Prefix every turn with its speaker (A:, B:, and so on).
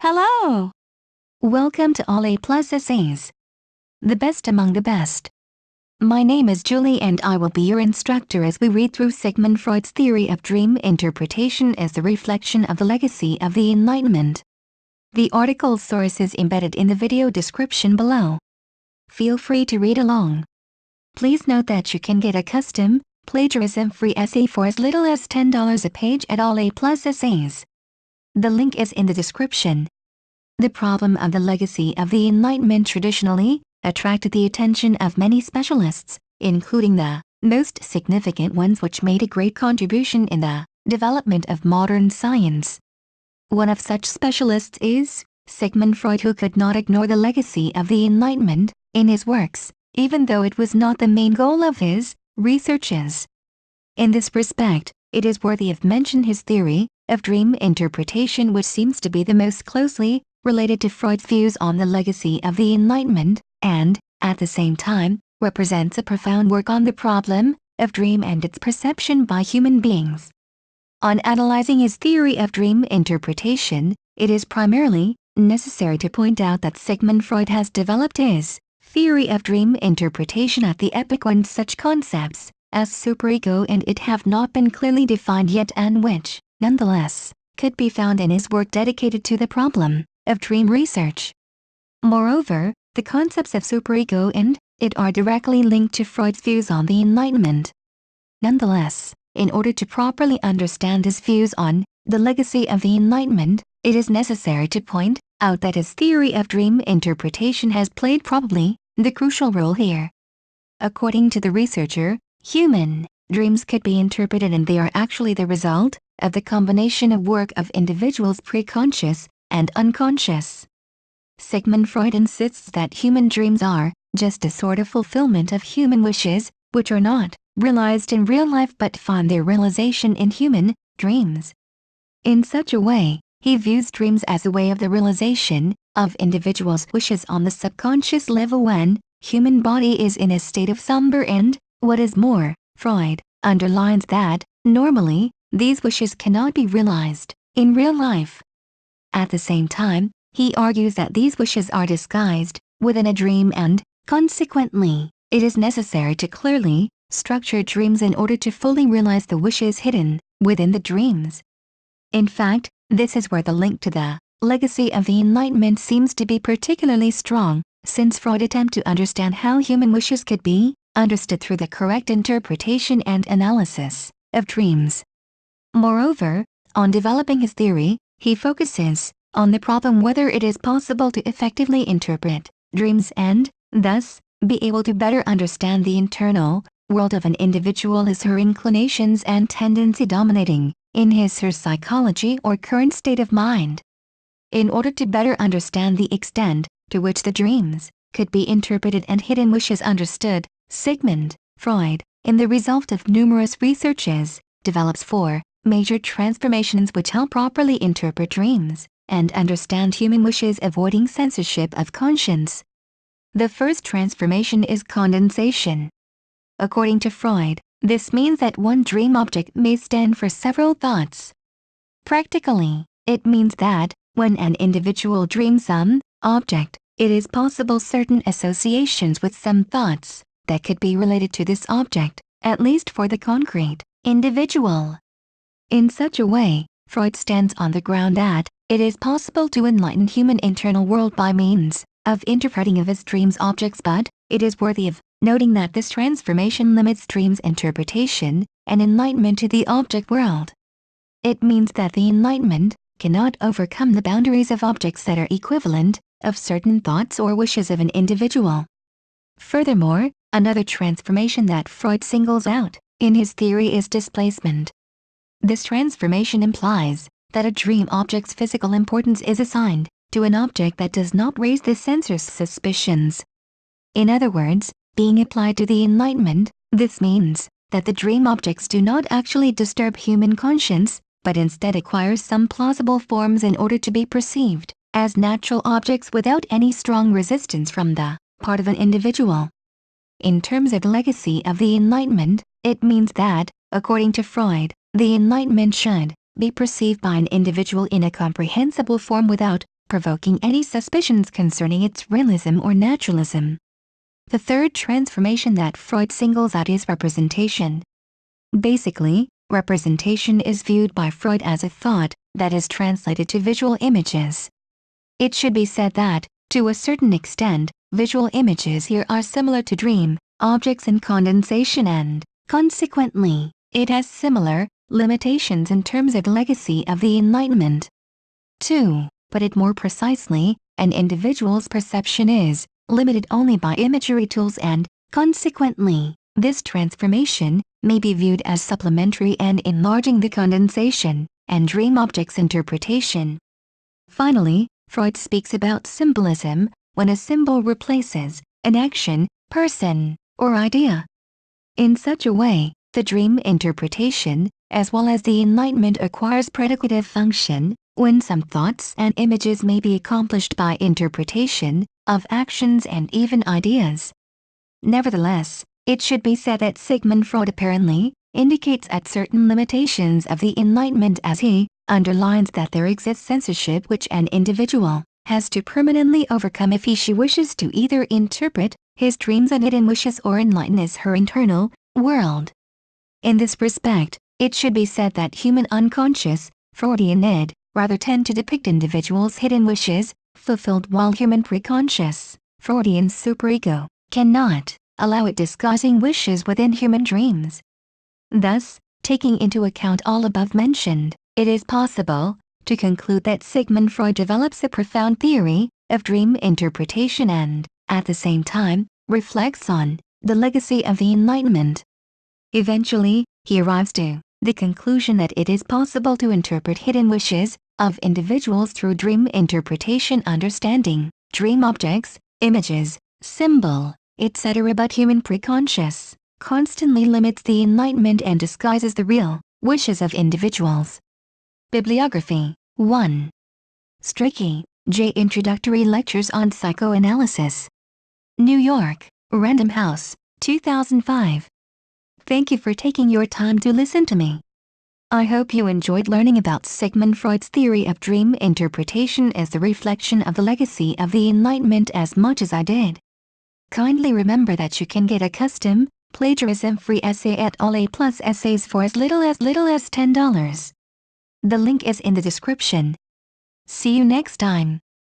A: Hello! Welcome to All A+ Essays, the best among the best. My name is Julie and I will be your instructor as we read through Sigmund Freud's theory of dream interpretation as the reflection of the legacy of the Enlightenment. The article source is embedded in the video description below. Feel free to read along. Please note that you can get a custom, plagiarism-free essay for as little as $10 a page at All A+ Essays. The link is in the description. The problem of the legacy of the Enlightenment traditionally attracted the attention of many specialists, including the most significant ones which made a great contribution in the development of modern science. One of such specialists is Sigmund Freud, who could not ignore the legacy of the Enlightenment in his works, even though it was not the main goal of his researches. In this respect, it is worthy of mention his theory of dream interpretation, which seems to be the most closely related to Freud's views on the legacy of the Enlightenment, and, at the same time, represents a profound work on the problem of dream and its perception by human beings. On analyzing his theory of dream interpretation, it is primarily necessary to point out that Sigmund Freud has developed his theory of dream interpretation at the epoch when such concepts as superego and it have not been clearly defined yet, and which, nonetheless, could be found in his work dedicated to the problem of dream research. Moreover, the concepts of superego and it are directly linked to Freud's views on the Enlightenment. Nonetheless, in order to properly understand his views on the legacy of the Enlightenment, it is necessary to point out that his theory of dream interpretation has played probably the crucial role here. According to the researcher, human dreams could be interpreted, and they are actually the result of the combination of work of individuals preconscious and unconscious. Sigmund Freud insists that human dreams are just a sort of fulfillment of human wishes, which are not realized in real life but find their realization in human dreams. In such a way, he views dreams as a way of the realization of individuals' wishes on the subconscious level when human body is in a state of slumber, and, what is more, Freud underlines that, normally, these wishes cannot be realized in real life. At the same time, he argues that these wishes are disguised within a dream, and, consequently, it is necessary to clearly structure dreams in order to fully realize the wishes hidden within the dreams. In fact, this is where the link to the legacy of the Enlightenment seems to be particularly strong, since Freud attempted to understand how human wishes could be understood through the correct interpretation and analysis of dreams. Moreover, on developing his theory, he focuses on the problem whether it is possible to effectively interpret dreams and, thus, be able to better understand the internal world of an individual, as her inclinations and tendency dominating in his/her psychology or current state of mind. In order to better understand the extent to which the dreams could be interpreted and hidden wishes understood, Sigmund Freud, in the result of numerous researches, develops 4 major transformations which help properly interpret dreams and understand human wishes, avoiding censorship of conscience. The first transformation is condensation. According to Freud, this means that one dream object may stand for several thoughts. Practically, it means that, when an individual dreams some object, it is possible certain associations with some thoughts that could be related to this object, at least for the concrete individual. In such a way, Freud stands on the ground that it is possible to enlighten human internal world by means of interpreting of his dreams objects, but it is worthy of noting that this transformation limits dreams interpretation and enlightenment to the object world. It means that the Enlightenment cannot overcome the boundaries of objects that are equivalent of certain thoughts or wishes of an individual. Furthermore, another transformation that Freud singles out in his theory is displacement. This transformation implies that a dream object's physical importance is assigned to an object that does not raise the sensor's suspicions. In other words, being applied to the Enlightenment, this means that the dream objects do not actually disturb human conscience, but instead acquire some plausible forms in order to be perceived as natural objects without any strong resistance from the part of an individual. In terms of the legacy of the Enlightenment, it means that, according to Freud, the Enlightenment should be perceived by an individual in a comprehensible form without provoking any suspicions concerning its realism or naturalism. The third transformation that Freud singles out is representation. Basically, representation is viewed by Freud as a thought that is translated to visual images. It should be said that, to a certain extent, visual images here are similar to dream objects in condensation and, consequently, it has similar limitations in terms of the legacy of the Enlightenment. 2. Put it more precisely, an individual's perception is limited only by imagery tools and, consequently, this transformation may be viewed as supplementary and enlarging the condensation and dream objects interpretation. Finally, Freud speaks about symbolism when a symbol replaces an action, person, or idea. In such a way, the dream interpretation, as well as the Enlightenment, acquires predicative function when some thoughts and images may be accomplished by interpretation of actions and even ideas. Nevertheless, it should be said that Sigmund Freud apparently indicates at certain limitations of the Enlightenment as he underlines that there exists censorship which an individual has to permanently overcome if she wishes to either interpret his dreams and hidden wishes or enlighten her internal world. In this respect, it should be said that human unconscious, Freudian id, rather tend to depict individuals' hidden wishes, fulfilled, while human preconscious, Freudian superego, cannot allow it disguising wishes within human dreams. Thus, taking into account all above mentioned, it is possible to conclude that Sigmund Freud develops a profound theory of dream interpretation and, at the same time, reflects on the legacy of the Enlightenment. Eventually, he arrives to the conclusion that it is possible to interpret hidden wishes of individuals through dream interpretation, understanding dream objects, images, symbol, etc. But human preconscious constantly limits the Enlightenment and disguises the real wishes of individuals. Bibliography 1. Strachey, J. Introductory Lectures on Psychoanalysis. New York, Random House, 2005. Thank you for taking your time to listen to me. I hope you enjoyed learning about Sigmund Freud's theory of dream interpretation as the reflection of the legacy of the Enlightenment as much as I did. Kindly remember that you can get a custom, plagiarism-free essay at A9AYTZ2HAB essays for as little as $10. The link is in the description. See you next time.